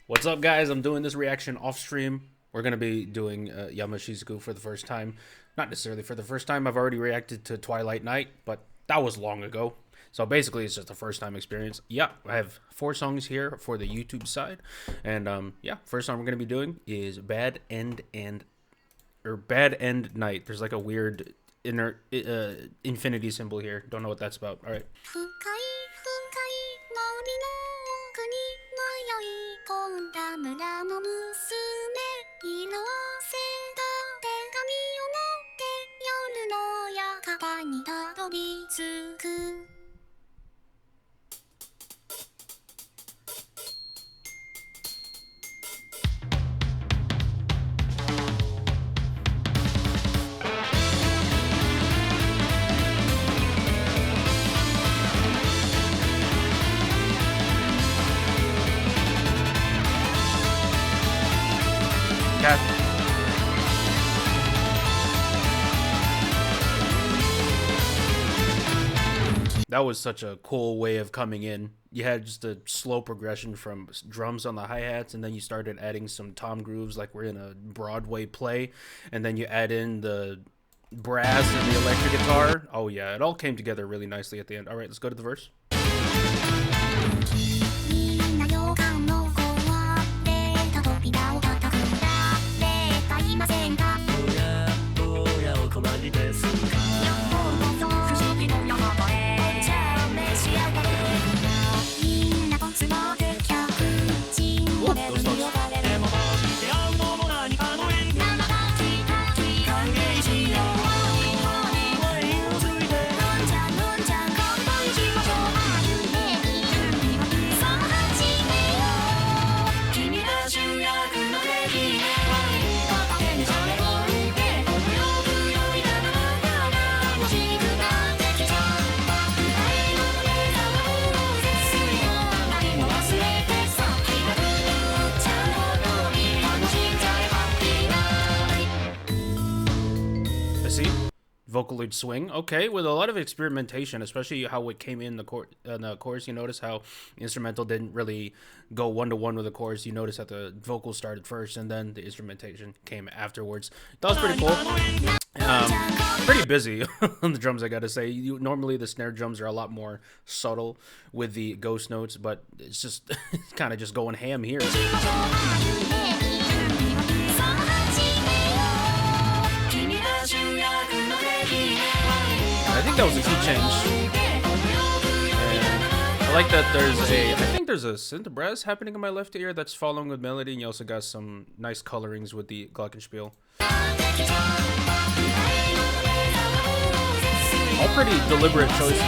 What's up, guys? I'm doing this reaction off stream. We're gonna be doing Yamashizuku for the first time. Not necessarily for the first time. I've already reacted to Twilight Night, but that was long ago. So basically, it's just a first time experience. Yeah, I have 4 songs here for the YouTube side, and yeah, first song we're gonna be doing is Bad End Night. There's like a weird infinity symbol here. Don't know what that's about. All right. 村の娘色あせた手紙を持って夜の館にたどり着く That was such a cool way of coming in. You had just a slow progression from drums on the hi-hats, and then you started adding some tom grooves like we're in a Broadway play, and then you add in the brass and the electric guitar. Oh yeah, it all came together really nicely at the end. All right, let's go to the verse. See, Vocaloid swing. Okay, with a lot of experimentation, especially how it came in the chorus. You notice how the instrumental didn't really go one-to-one with the chorus. You notice that the vocals started first and then the instrumentation came afterwards. That was pretty cool. Pretty busy on the drums, I gotta say. Normally the snare drums are a lot more subtle with the ghost notes, but it's just kind of just going ham here. I think that was a key change. And I like that I think there's a synth brass happening in my left ear that's following with melody, and you also got some nice colorings with the glockenspiel. All pretty deliberate choices.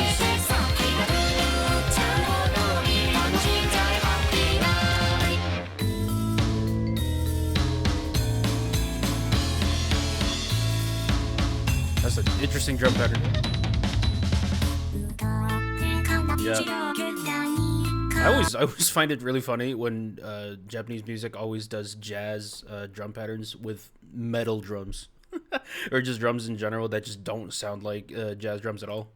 That's an interesting drum pattern. Yeah. I always find it really funny when Japanese music always does jazz drum patterns with metal drums. Or just drums in general that just don't sound like jazz drums at all.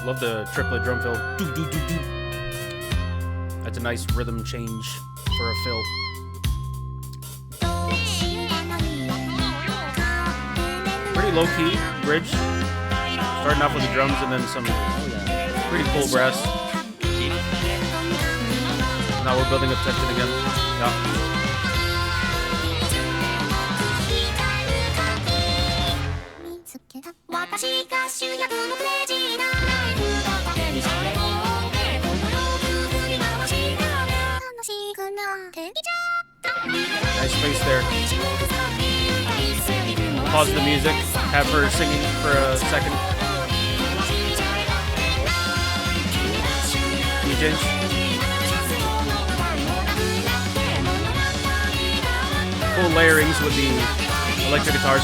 Love the triplet drum fill. Doo, doo, doo, doo. That's a nice rhythm change for a fill. Pretty low key bridge. Starting off with the drums and then some pretty cool brass. Now we're building up tension again. Yeah. Nice space there. Pause the music. Have her singing for a second. DJs. Cool layerings with the electric guitars.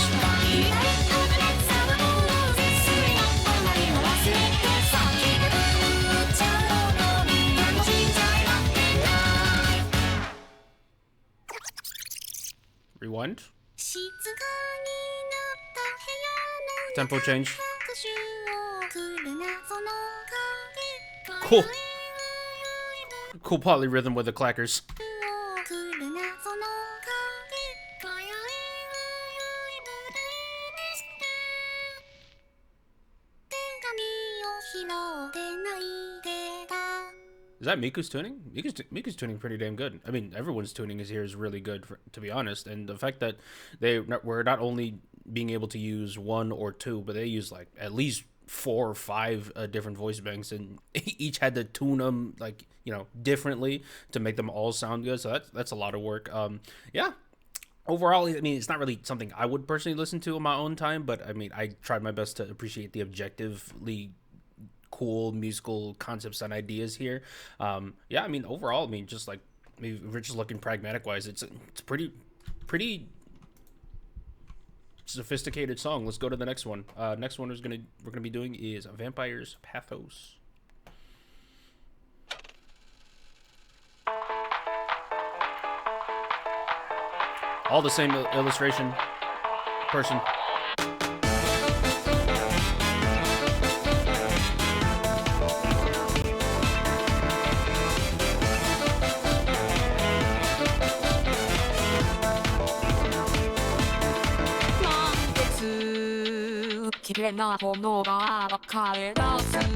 Rewind. Tempo change. Cool. Cool polyrhythm with the clackers. Is that Miku's tuning? Miku's tuning pretty damn good. I mean, everyone's tuning here is really good, to be honest. And the fact that they were not only being able to use one or two, but they used like at least 4 or 5 different voice banks, and each had to tune them like, you know, differently to make them all sound good. So that's a lot of work. Yeah. Overall, I mean, it's not really something I would personally listen to on my own time, but I mean, I tried my best to appreciate the objectively cool musical concepts and ideas here. Yeah, I mean, overall, I mean, just like, maybe if we're just looking pragmatic wise, it's pretty sophisticated song. Let's go to the next one. Next one we're gonna be doing is Vampire's pathoS. All the same illustration person.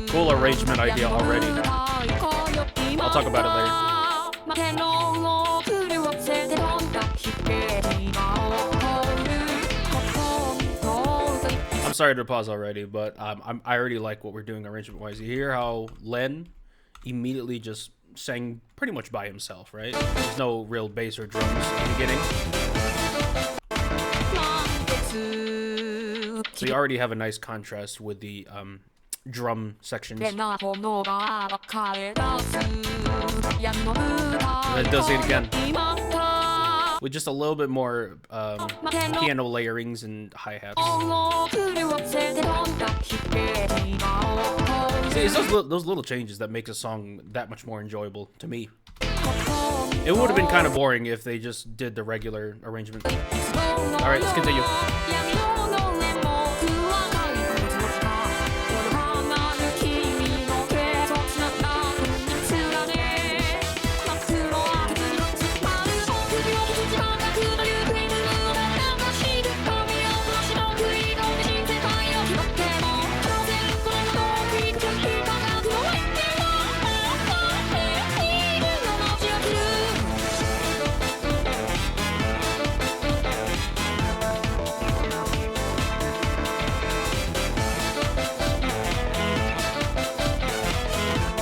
Cool arrangement idea already. I'll talk about it later. I'm sorry to pause already, but I already like what we're doing arrangement-wise. You hear how Len immediately just sang pretty much by himself, right? There's no real bass or drums in the beginning. So you already have a nice contrast with the drum sections. And it does it again. With just a little bit more piano layerings and hi-hats. See, it's those little changes that make a song that much more enjoyable to me. It would have been kind of boring if they just did the regular arrangement. Alright, let's continue.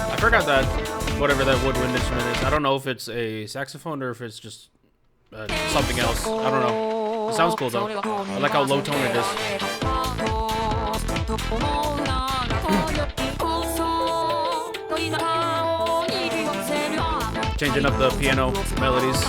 I forgot that whatever that woodwind instrument is. I don't know if it's a saxophone or if it's just something else. I don't know. It sounds cool though. I like how low tone it is. Changing up the piano melodies.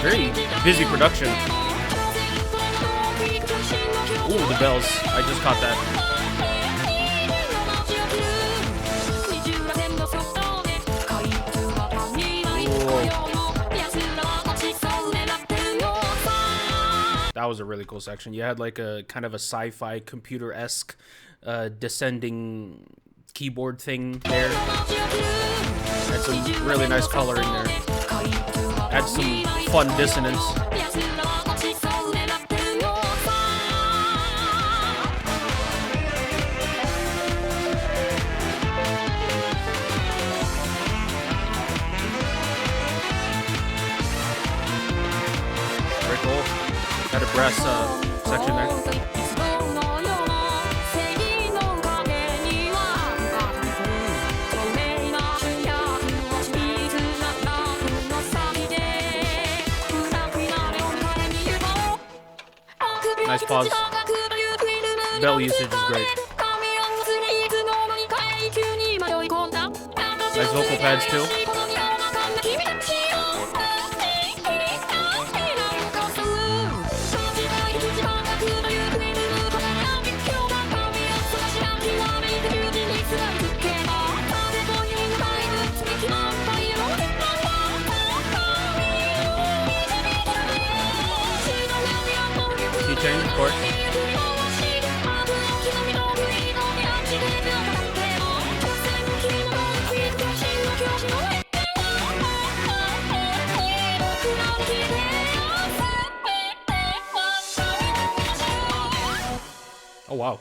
Very busy production. Ooh, the bells. I just caught that. That was a really cool section. You had like a kind of a sci-fi computer-esque descending keyboard thing there. Had some really nice coloring there. Had some fun dissonance. pause. Bell usage is great. Nice vocal pads too. Keychain, of course. Oh wow.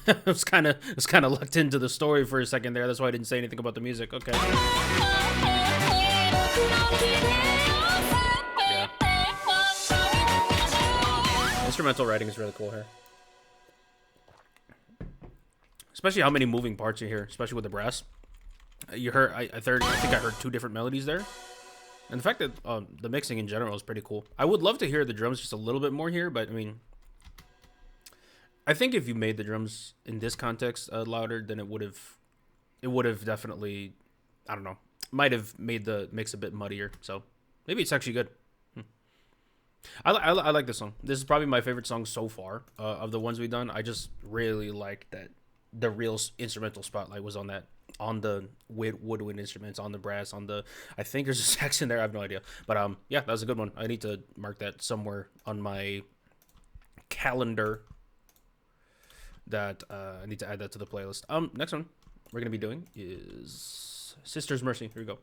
I was kind of locked into the story for a second there. That's why I didn't say anything about the music. Okay. Yeah. Instrumental writing is really cool here. Especially how many moving parts you hear, especially with the brass. You heard, I think I heard 2 different melodies there. And the fact that the mixing in general is pretty cool. I would love to hear the drums just a little bit more here, but I mean, I think if you made the drums in this context louder, then it would have definitely, I don't know, might have made the mix a bit muddier. So maybe it's actually good. I like this song. This is probably my favorite song so far of the ones we've done. I just really like that the real instrumental spotlight was on the woodwind instruments, on the brass, on the, I think there's a sax in there. I have no idea, but yeah, that was a good one. I need to mark that somewhere on my calendar. That I need to add that to the playlist. Next one we're gonna be doing is Sister's Mercy. Here we go.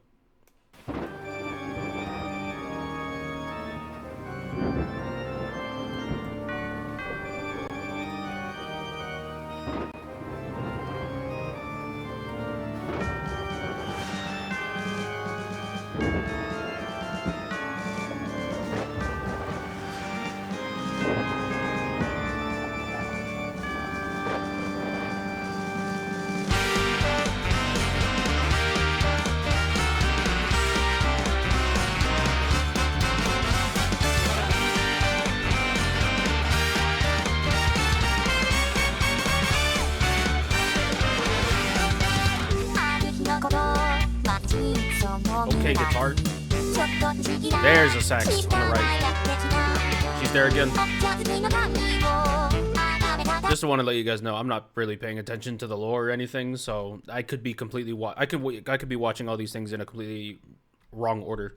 Okay, guitar. There's a sax on the right. She's there again. Just want to let you guys know, I'm not really paying attention to the lore or anything, so I could be completely I could be watching all these things in a completely wrong order.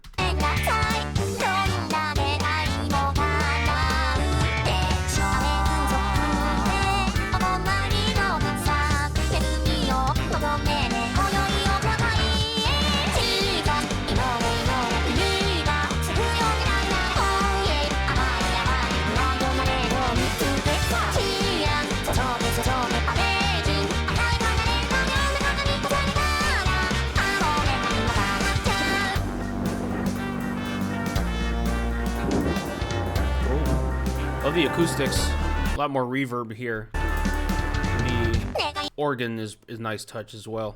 Love the acoustics. A lot more reverb here. The organ is nice touch as well.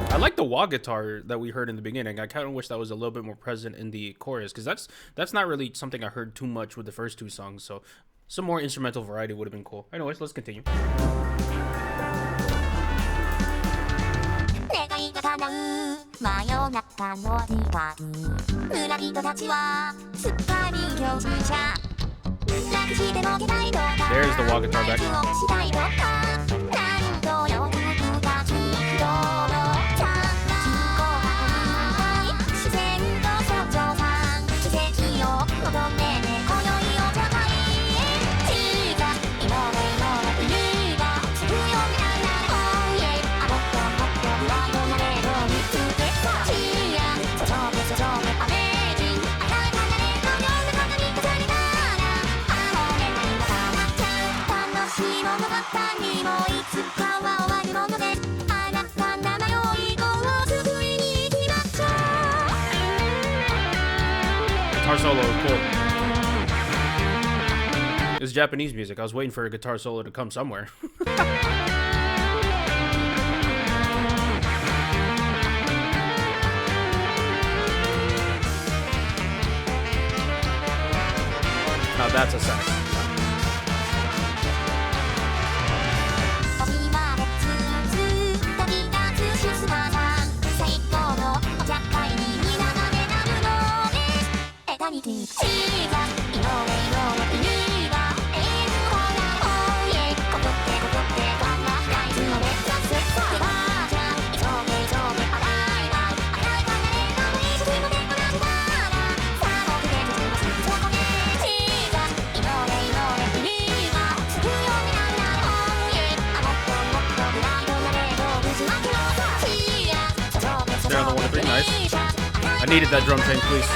I like the wah guitar that we heard in the beginning. I kind of wish that was a little bit more present in the chorus, because that's not really something I heard too much with the first 2 songs. So some more instrumental variety would have been cool. Anyways, let's continue. There's the wah guitar back. Guitar solo, cool. It's Japanese music. I was waiting for a guitar solo to come somewhere. Now that's a sax. nice. I needed that drum change, please.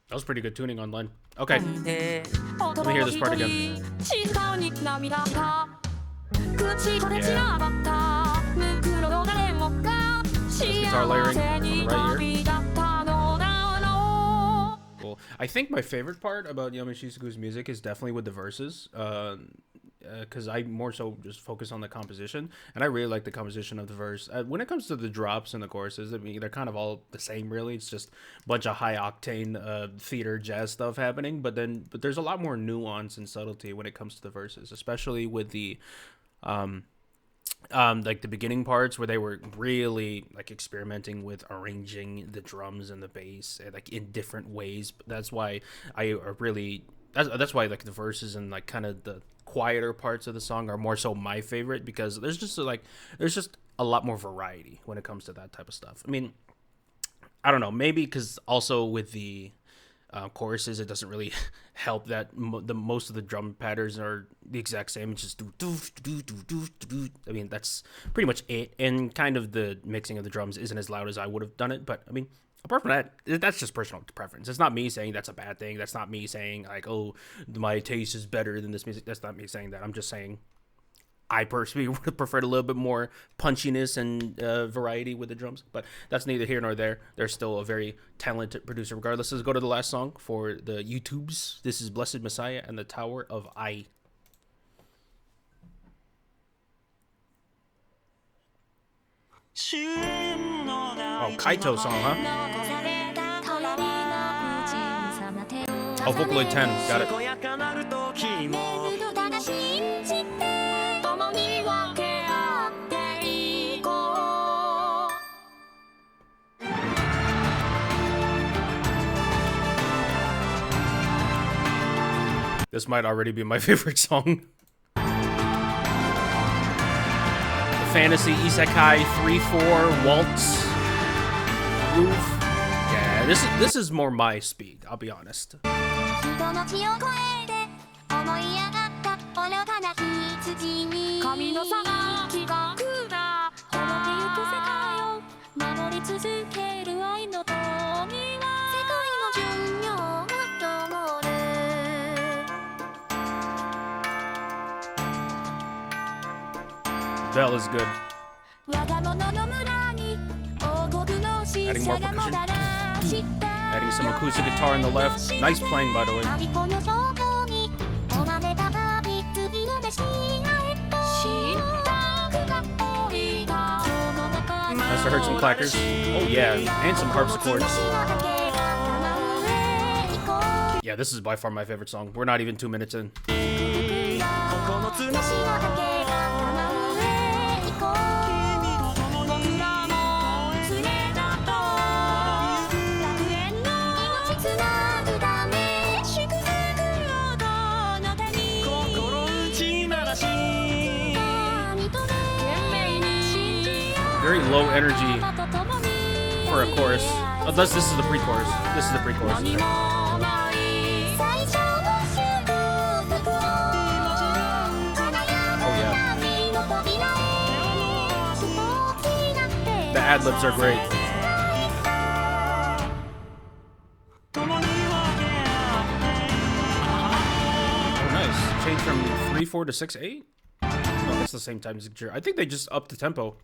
That was pretty good tuning online. Okay. Let me hear this part again. This guitar layering on the right here. Cool. I think my favorite part about Yamashizuku's music is definitely with the verses. Because I more so just focus on the composition, and I really like the composition of the verse. When it comes to the drops and the choruses, I mean, they're kind of all the same, really. It's just a bunch of high octane theater jazz stuff happening, but there's a lot more nuance and subtlety when it comes to the verses, especially with the like the beginning parts where they were really like experimenting with arranging the drums and the bass like in different ways. That's why that's why like the verses and like kind of the quieter parts of the song are more so my favorite, because there's just a lot more variety when it comes to that type of stuff. I mean, I don't know, maybe because also with the choruses, it doesn't really help that the most of the drum patterns are the exact same. It's just do do do do do do. I mean, that's pretty much it, and kind of the mixing of the drums isn't as loud as I would have done it. But I mean, apart from that, that's just personal preference. It's not me saying that's a bad thing. That's not me saying like, oh, my taste is better than this music. That's not me saying that. I'm just saying I personally would have preferred a little bit more punchiness and variety with the drums. But that's neither here nor there. They're still a very talented producer regardless. Let's go to the last song for the YouTubes. This is Blessed Messiah and the Tower of I. Oh, Kaito song, huh? Oh, Vocaloid 10. Got it. This might already be my favorite song. Fantasy, Isekai, 3/4, Waltz, Groove. Yeah, this is more my speed, I'll be honest. Bell is good. Adding more percussion. Adding some acoustic guitar on the left. Nice playing, by the way. Nice to heard some clackers. Oh yeah, and some harpsichords. Yeah, this is by far my favorite song. We're not even 2 minutes in. Very low energy for a chorus. Unless this is the pre-chorus. This is the pre-chorus. Oh yeah. The ad-libs are great. Oh nice. Change from 3/4 to 6/8? Oh, that's the same time signature. I think they just upped the tempo.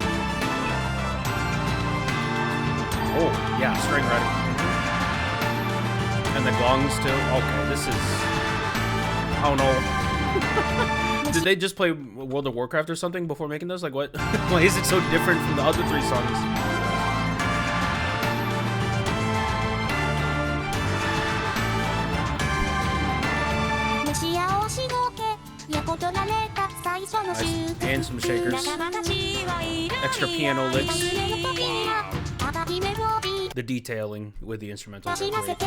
Oh, yeah, string writing. And the gongs too. Okay, this is... Oh no. Did they just play World of Warcraft or something before making this? Like what? Why is it so different from the other 3 songs? And some shakers. Extra piano licks. The detailing with the instrumentals are great.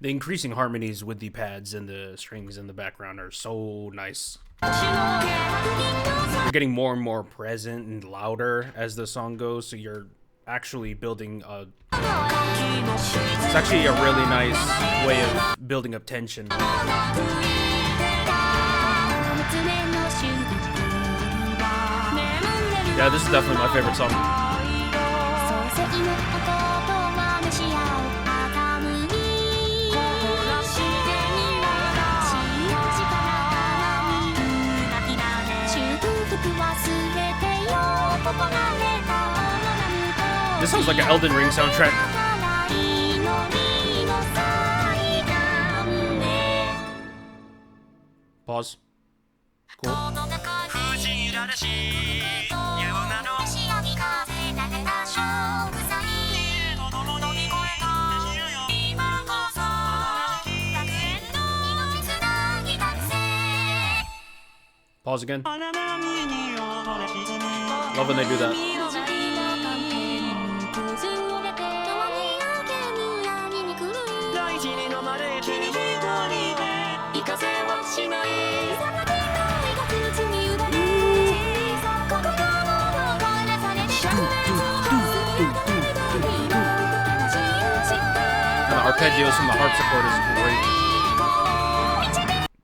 The increasing harmonies with the pads and the strings in the background are so nice. You're getting more and more present and louder as the song goes, so you're actually building a... It's actually a really nice way of building up tension. Yeah, this is definitely my favorite song. This sounds like an Elden Ring soundtrack. Pause. Cool. Pause again. Love when they do that. And the arpeggios from the harpsichord is great.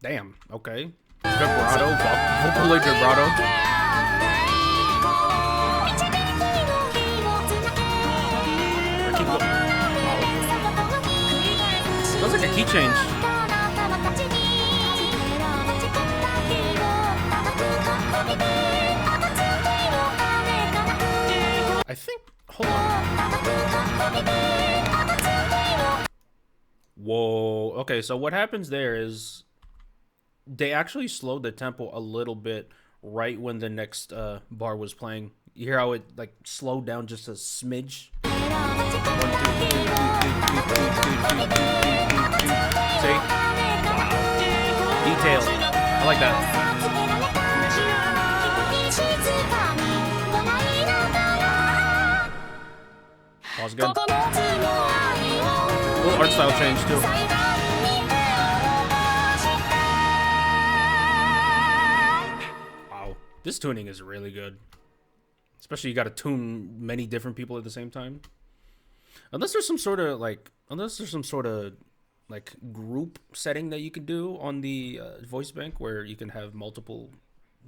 Damn, okay. Vibrato, vocally vibrato. Sounds like a key change. I think. Hold on. Whoa. Okay, so what happens there is they actually slowed the tempo a little bit right when the next bar was playing. You hear how it like slowed down just a smidge? See? Wow. Detail. I like that. Pause again. Little art style change too. Wow. This tuning is really good. Especially you gotta tune many different people at the same time. Unless there's some sort of group setting that you can do on the voice bank where you can have multiple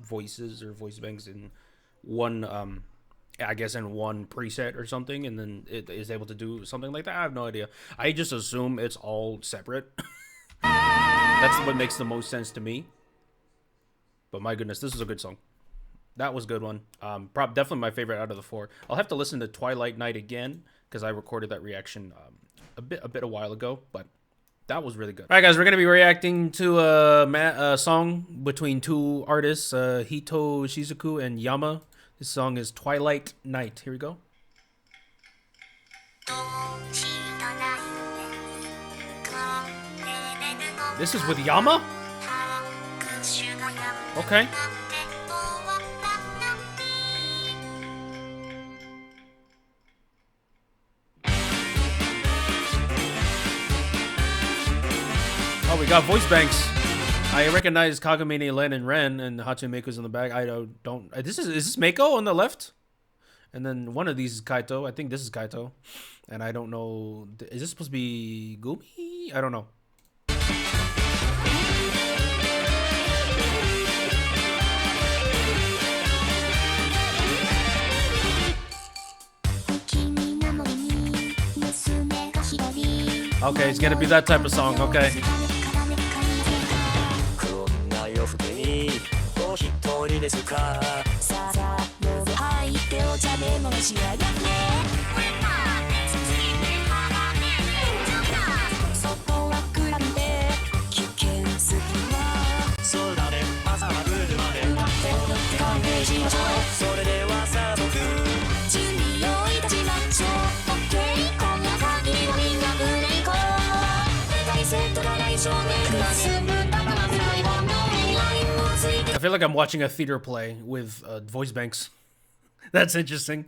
voices or voice banks in one I guess in one preset or something, and then it is able to do something like that. I have no idea. I just assume it's all separate. That's what makes the most sense to me. But my goodness, this is a good song. That was a good one. Definitely my favorite out of the four. I'll have to listen to Twilight Night again because I recorded that reaction a while ago, but that was really good. All right, guys, we're gonna be reacting to a song between two artists, Yamashizuku and Yama. This song is Twilight Night. Here we go. This is with Yama? Okay. Oh, we got voice banks. I recognize Kagamine, Len, and Ren, and Hachimeku's in the back. I don't. Is this Mako on the left? And then one of these is Kaito. I think this is Kaito. And I don't know. Is this supposed to be Gumi? I don't know. Okay, it's gonna be that type of song. Okay. I feel like I'm watching a theater play with voice banks. That's interesting.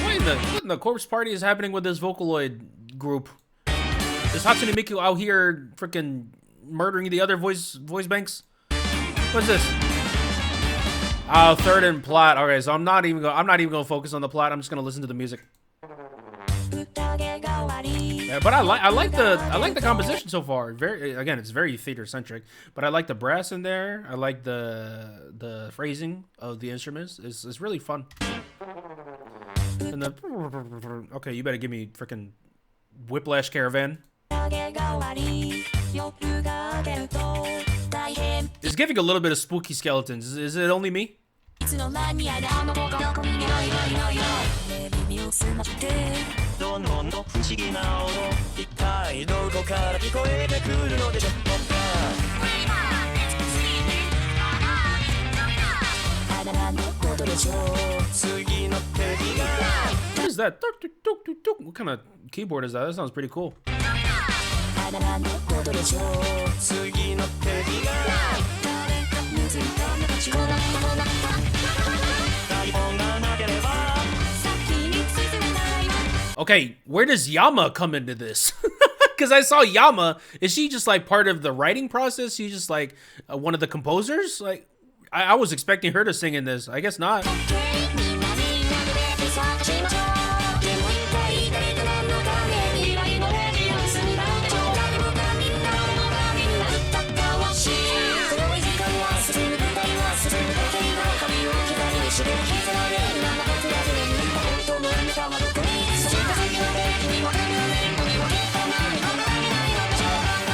What in the corpse party is happening with this Vocaloid group? Is Hatsune Miku out here freaking murdering the other voice banks? What's this? Oh, third and plot. Okay, so I'm not even gonna focus on the plot. I'm just gonna listen to the music. Yeah, but I like the composition so far. It's very theater centric. But I like the brass in there. I like the phrasing of the instruments. It's really fun. And okay, you better give me freaking Whiplash Caravan. It's giving a little bit of spooky skeletons. Is it only me? What is that? What kind of keyboard is that? That sounds pretty cool. Okay, where does Yama come into this? Because I saw Yama. Is she just like part of the writing process? She's just like one of the composers? Like, I was expecting her to sing in this. I guess not.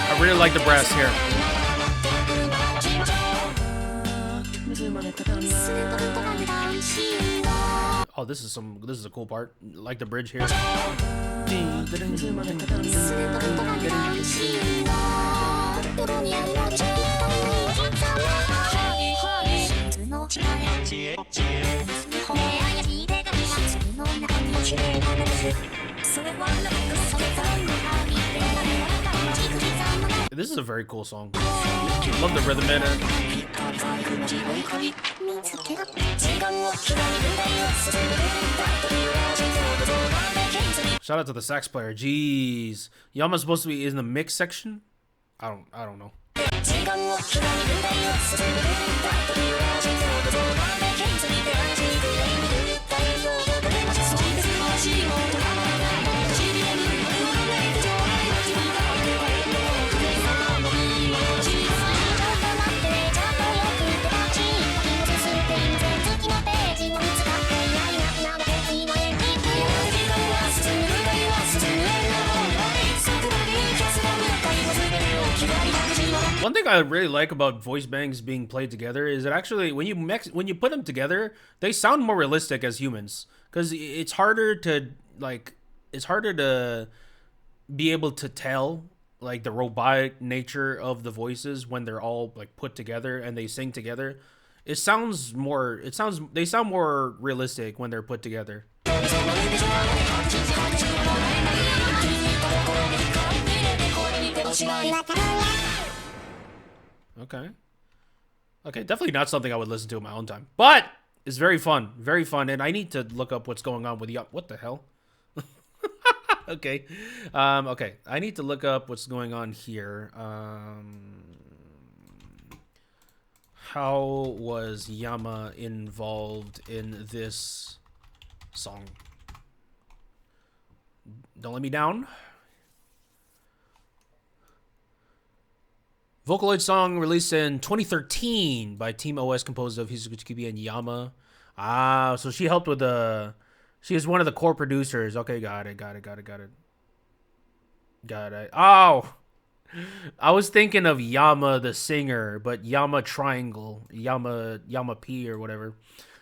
I really like the brass here. Oh, this is a cool part. I like the bridge here. This is a very cool song. Love the rhythm in it. Shout out to the sax player. Jeez, Yama's supposed to be in the mix section. I don't know. One thing I really like about voice banks being played together is that actually when you put them together, they sound more realistic as humans. Because it's harder to be able to tell like the robotic nature of the voices when they're all like put together and they sing together. They sound more realistic when they're put together. Okay. Okay, definitely not something I would listen to in my own time, but it's very fun, and I need to look up what's going on with what the hell. Okay, okay, I need to look up what's going on here. How was Yama involved in this song? Don't let me down. Vocaloid song released in 2013 by Team OS, composed of Hizuki and Yama. Ah, so she helped with the. She is one of the core producers. Okay, got it. Oh, I was thinking of Yama the singer, but Yama Triangle, Yama P or whatever.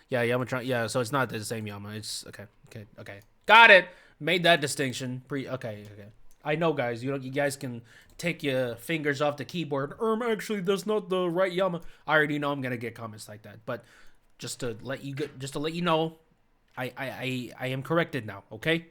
Yeah, Yama Triangle. Yeah, so it's not the same Yama. It's okay. Got it. Made that distinction. Okay. I know, guys. You guys can take your fingers off the keyboard. Actually, that's not the right Yama. I already know I'm gonna get comments like that, but just to let you know, I am corrected now. Okay.